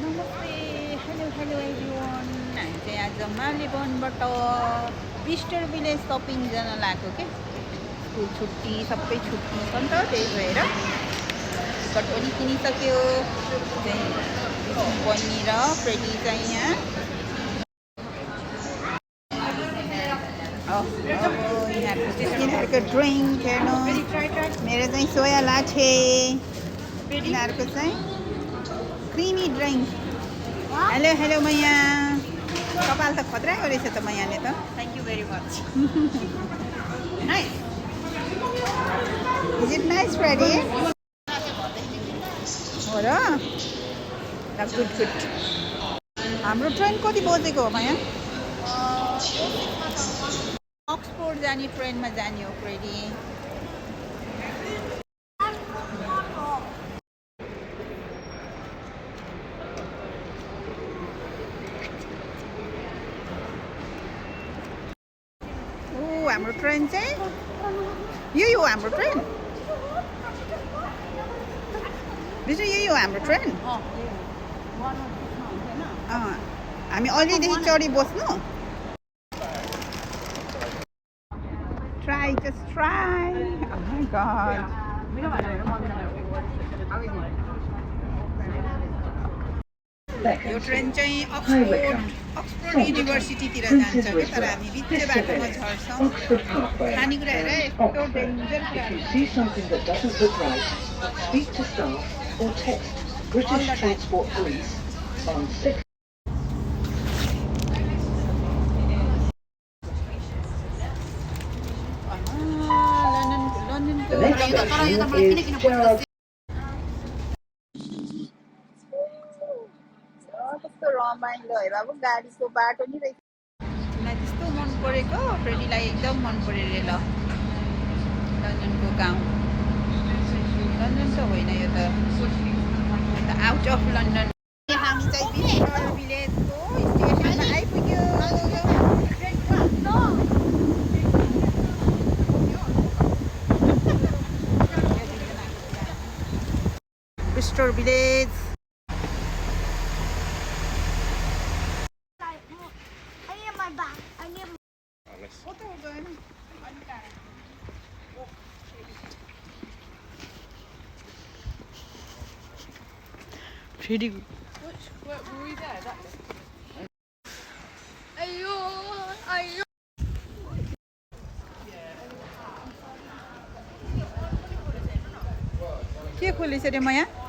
नमस्ते hello hello everyone हामी चाहिँ आज मालेबनबाट पिस्टर भिलेज सपिङ गर्न लागेको के स्कुल छुट्टी सबै छुट्टी छ नि त त्यही भएर टिकट पनि किनिसक्यो चाहिँ बहिनी र फ्रेडी चाहिँ यहाँ यिनीहरूको ड्रिङ्क हेर्नु मेरो चाहिँ सोया लाछे यिनीहरूको चाहिँ क्रिमी ड्रिङ्क हेलो हेलो मैया कपाल त खतराको रहेछ त मैयाले त Thank you very much. Nice is it nice Freddy हो र गुड गुड हाम्रो ट्रेन कति बजेको हो मैया अक्सफोर्ड जाने ट्रेनमा जाने हो फ्रेडी हाम्रो ट्रेन चाहिँ यही हो हाम्रो ट्रेन बिजु यही हो हाम्रो ट्रेन हामी अहिलेदेखि चढी बस्नु try just try oh my god यो ट्रेन चाहिँ अक्सफोर्ड युनिभर्सिटीतिर जान्छ कि तर हामी बिच बाटोमा झर्छौँ खानेकुरा हेर यस्तो डेन्जर कस्तो रमाइलो है बाबु गाडीको बाटो नि रहेछ मलाई त्यस्तो मन परेको फ्रेडीलाई एकदम मन पऱ्यो अरे ल लन्डनको गाउँ लन्डन त होइन यो त आउट अफ लन्डन हामी चाहिँ पिस्टर भिलेजको स्टेसनमा आइपुग्यो पिस्टर village Pretty good. Were we there? Ayo, ayo. के खोलेछ रे म यहाँ